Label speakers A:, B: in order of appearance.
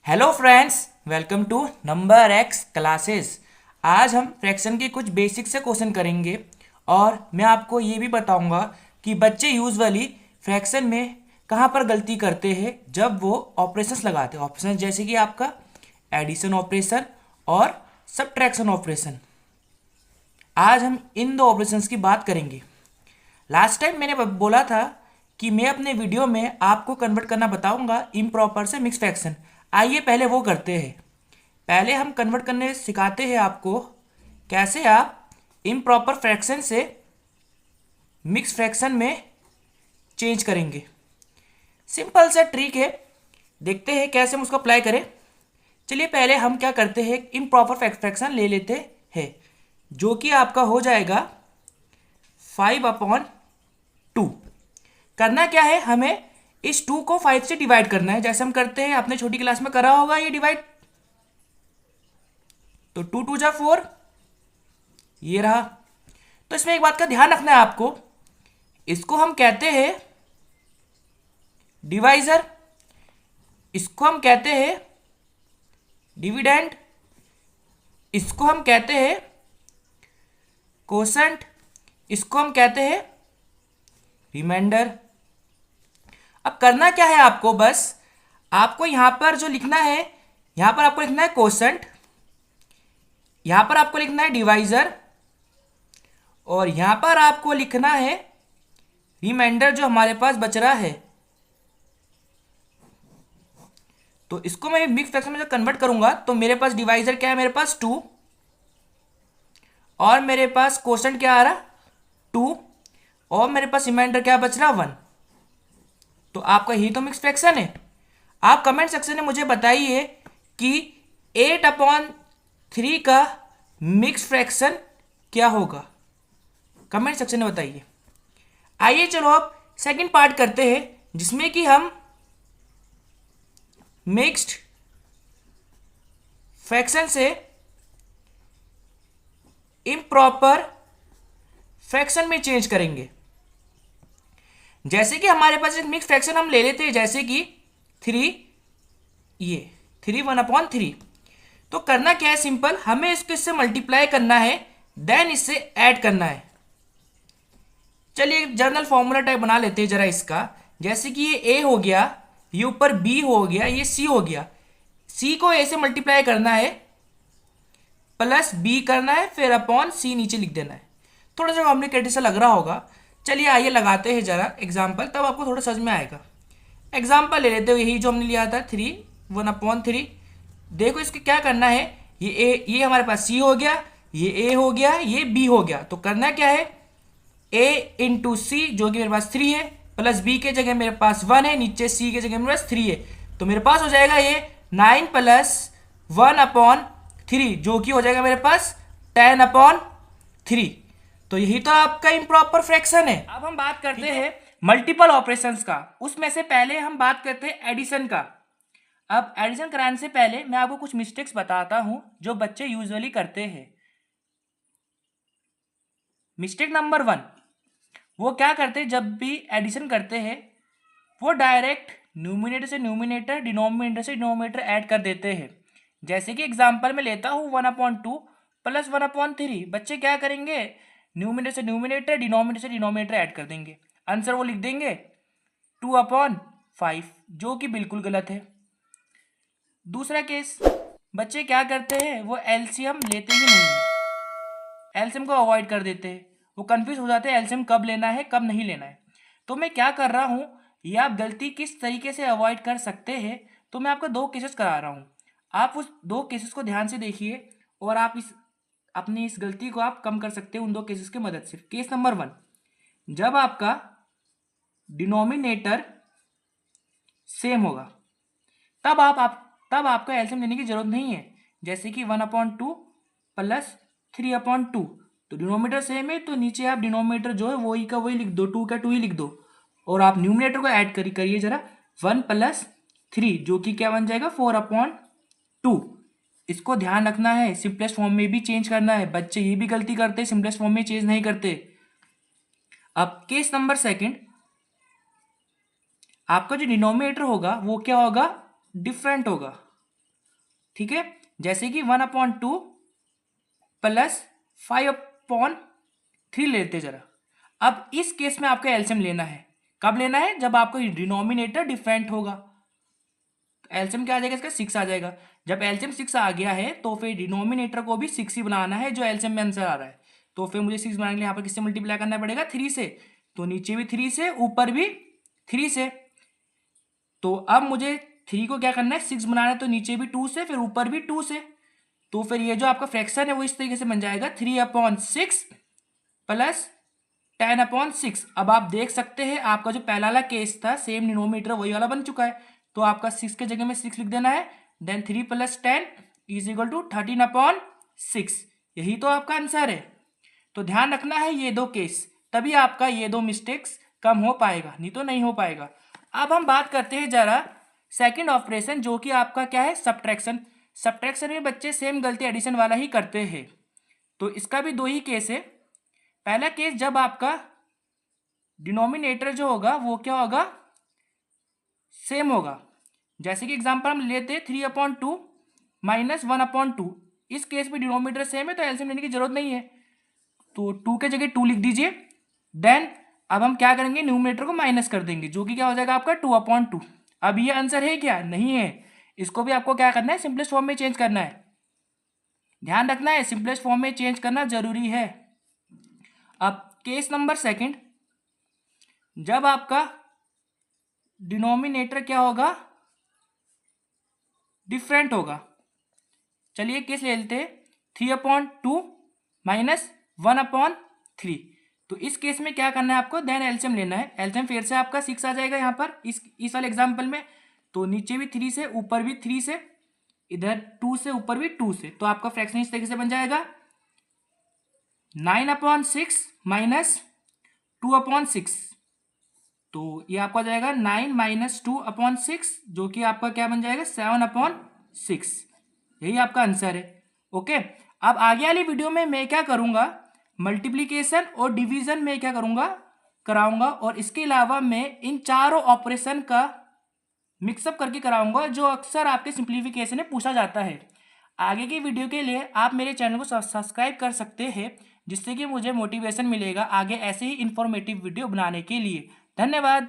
A: Hello friends, welcome to number X classes. आज हम fraction के कुछ बेसिक से क्वेश्चन करेंगे और मैं आपको ये भी बताऊंगा कि बच्चे यूजुअली फ्रैक्शन में कहाँ पर गलती करते हैं जब वो ऑपरेशंस लगाते हैं। ऑपरेशन जैसे कि आपका एडिशन ऑपरेशन और सबट्रैक्शन ऑपरेशन। आज हम इन दो ऑपरेशंस की बात करेंगे। लास्ट टाइम मैंने बोला था कि मैं अपने वीडियो में आपको कन्वर्ट करना बताऊंगा इम्प्रॉपर से मिक्स फ्रैक्शन। आइए पहले वो करते हैं। पहले हम कन्वर्ट करने सिखाते हैं आपको कैसे आप इम्प्रॉपर फ्रैक्शन से मिक्स फ्रैक्शन में चेंज करेंगे। सिंपल सा ट्रिक है, देखते हैं कैसे हम उसको अप्लाई करें। चलिए पहले हम क्या करते हैं, इम्प्रॉपर फ्रैक्शन ले लेते हैं जो कि आपका हो जाएगा 5/2। करना क्या है, हमें इस 2 को 5 से डिवाइड करना है, जैसे हम करते हैं, आपने छोटी क्लास में करा होगा ये डिवाइड। तो 2 2 जा 4, ये रहा। तो इसमें एक बात का ध्यान रखना है आपको, इसको हम कहते हैं डिवाइजर, इसको हम कहते हैं डिविडेंड, इसको हम कहते हैं कोसेंट, इसको हम कहते हैं रिमाइंडर। अब करना क्या है आपको, बस आपको यहां पर जो लिखना है, यहां पर आपको लिखना है कोसेंट, यहां पर आपको लिखना है डिवाइजर और यहां पर आपको लिखना है रिमाइंडर जो हमारे पास बच रहा है। तो इसको मैं मिक्स फ्रैक्शन में जब कन्वर्ट करूंगा तो मेरे पास डिवाइजर क्या है, मेरे पास 2 और मेरे पास कोसेंट क्या आ रहा 2 और मेरे पास रिमाइंडर क्या बच रहा 1। तो आपका ही तो मिक्स फ्रैक्शन है। आप कमेंट सेक्शन में मुझे बताइए कि 8/3 का मिक्स फ्रैक्शन क्या होगा, कमेंट सेक्शन में बताइए। आइए चलो अब सेकंड पार्ट करते हैं जिसमें कि हम मिक्स्ड फ्रैक्शन से इम्प्रॉपर फ्रैक्शन में चेंज करेंगे। जैसे कि हमारे पास एक मिक्स फ्रैक्शन हम ले लेते हैं, जैसे कि 3, ये 3/3। तो करना क्या है, सिंपल, हमें इसको इससे मल्टीप्लाई करना है, देन इससे ऐड करना है। चलिए जनरल फॉर्मूला टाइप बना लेते हैं जरा इसका। जैसे कि ये ए हो गया, ये ऊपर बी हो गया, ये सी हो गया। सी को ए से मल्टीप्लाई करना है, प्लस बी करना है, फिर अपॉन सी नीचे लिख देना है। थोड़ा सा कॉम्प्लिकेटेड सा लग रहा होगा। चलिए आइए लगाते हैं जरा एग्जाम्पल, तब आपको थोड़ा समझ में आएगा। एग्जाम्पल ले लेते हो, यही जो हमने लिया था 3/1/3। देखो इसको क्या करना है, ये हमारे पास सी हो गया, ये ए हो गया, ये बी हो गया। तो करना क्या है, ए इंटू सी जो कि मेरे पास 3 है, प्लस बी के जगह मेरे पास 1 है, नीचे सी के जगह मेरे पास 3 है। तो मेरे पास हो जाएगा ये 9 + 1/3 जो कि हो जाएगा मेरे पास 10/3। तो यही तो आपका इम्प्रॉपर फ्रैक्शन है। अब हम बात करते हैं मल्टीपल ऑपरेशंस का। उसमें से पहले हम बात करते हैं एडिशन का। अब एडिशन कराने से पहले मैं आपको कुछ मिस्टेक्स बताता हूं जो बच्चे यूजुअली करते हैं। मिस्टेक नंबर 1, वो क्या करते हैं, जब भी एडिशन करते हैं वो डायरेक्ट न्यूमिनेटर से न्यूमिनेटर, डिनोमिनेटर से डिनोमिनेटर ऐड कर देते हैं। जैसे कि एग्जांपल में लेता हूँ 1/2 + 1/3। बच्चे क्या करेंगे, न्यूमिनेटर से न्यूमिनेटर, डिनोमिनेटर से डिनोमिनेटर ऐड कर देंगे। आंसर वो लिख देंगे 2/5 जो कि बिल्कुल गलत है। दूसरा केस, बच्चे क्या करते हैं, वो एलसीएम लेते ही नहीं है, एलसीएम को अवॉइड कर देते हैं। वो कंफ्यूज हो जाते हैं एलसीएम कब लेना है कब नहीं लेना है। तो मैं क्या कर रहा हूँ, ये आप गलती किस तरीके से अवॉइड कर सकते हैं, तो मैं आपको 2 केसेस करा रहा हूँ। आप उस 2 केसेस को ध्यान से देखिए और आप अपनी इस गलती को आप कम कर सकते हैं उन 2 केसेस की मदद से। केस नंबर 1, जब आपका डिनोमिनेटर सेम होगा तब आपको एलसीएम लेने की जरूरत नहीं है। जैसे कि 1/2 + 3/2। तो डिनोमिनेटर सेम है तो नीचे आप डिनोमिनेटर जो है वही का वही लिख दो, 2 का 2 ही लिख दो और आप न्यूमिनेटर को ऐड करिए जरा, 1 + 3 जो कि क्या बन जाएगा 4/2। इसको ध्यान रखना है, सिंपलेस्ट फॉर्म में भी चेंज करना है। बच्चे ये भी गलती करते हैं, सिंपलेस्ट फॉर्म में चेंज नहीं करते। अब केस नंबर 2, आपका जो डिनोमिनेटर होगा वो क्या होगा, डिफरेंट होगा। ठीक है, जैसे कि 1/2 प्लस 5/3 लेते जरा। अब इस केस में आपको एलसीएम लेना है। कब लेना है? जब आपको डिनोमिनेटर डिफरेंट होगा। एलसीएम क्या आ जाएगा इसका? 6 आ जाएगा। जब एलसीएम 6 आ गया है तो फिर डिनोमिनेटर को भी 6 ही बनाना है जो एलसीएम में आंसर आ रहा है। तो फिर मुझे 6 बनाने के लिए यहाँ पर किससे मल्टीप्लाई करना पड़ेगा? 3 से। तो नीचे भी 3 से, ऊपर भी 3 से। तो अब मुझे 3 को क्या करना है? 6 बनाना है, तो नीचे भी 2 से, फिर ऊपर भी 2 से। तो फिर ये जो आपका फ्रैक्शन है वो इस तरीके से बन जाएगा 3/6 प्लस 10/6। अब आप देख सकते हैं आपका जो पहला वाला केस था सेम डिनोमिनेटर वही वाला बन चुका है। तो आपका 6 के जगह में 6 लिख देना है। देन 3 + 10 = 13/6। यही तो आपका आंसर है। तो ध्यान रखना है ये दो केस, तभी आपका ये दो मिस्टेक्स कम हो पाएगा, नहीं तो नहीं हो पाएगा। अब हम बात करते हैं जरा सेकंड ऑपरेशन, जो कि आपका क्या है? सब्ट्रैक्शन। सब्ट्रैक्शन में बच्चे सेम गलती एडिशन वाला ही करते हैं। तो इसका भी दो ही केस है। पहला केस, जब आपका डिनोमिनेटर जो होगा वो क्या होगा? सेम होगा। जैसे कि एग्जांपल हम लेते हैं 3/2 - 1/2। इस केस में डिनोमिनेटर सेम है तो एलसीएम लेने की जरूरत नहीं है। तो 2 के जगह 2 लिख दीजिए। देन अब हम क्या करेंगे? न्यूमरेटर को माइनस कर देंगे, जो कि क्या हो जाएगा आपका? 2/2। अब ये आंसर है क्या? नहीं है। इसको भी आपको क्या करना है? सिंपलेस्ट फॉर्म में चेंज करना है। ध्यान रखना है, सिंपलेस्ट फॉर्म में चेंज करना जरूरी है। अब केस नंबर सेकंड, जब आपका डिनोमिनेटर क्या होगा? डिफरेंट होगा। चलिए केस ले लेते हैं 3/2 - 1/3। तो इस केस में क्या करना है आपको? देन एलसीएम लेना है। एलसीएम फिर से आपका 6 आ जाएगा यहाँ पर इस वाले एग्जाम्पल में। तो नीचे भी 3 से, ऊपर भी 3 से, इधर 2 से, ऊपर भी 2 से। तो आपका फ्रैक्शन इस तरीके से बन जाएगा 9/6 - 2/6। तो ये आपका हो जाएगा 9 - 2/6, जो कि आपका क्या बन जाएगा? 7/6। यही आपका आंसर है। ओके, अब आगे वाली वीडियो में मैं क्या करूंगा? मल्टीप्लिकेशन और डिवीजन में क्या करूंगा? कराऊंगा। और इसके अलावा मैं इन चारों ऑपरेशन का मिक्सअप करके कराऊंगा, जो अक्सर आपके सिंप्लीफिकेशन में पूछा जाता है। आगे की वीडियो के लिए आप मेरे चैनल को सब्सक्राइब कर सकते हैं, जिससे कि मुझे मोटिवेशन मिलेगा आगे ऐसे ही इंफॉर्मेटिव वीडियो बनाने के लिए। धन्यवाद।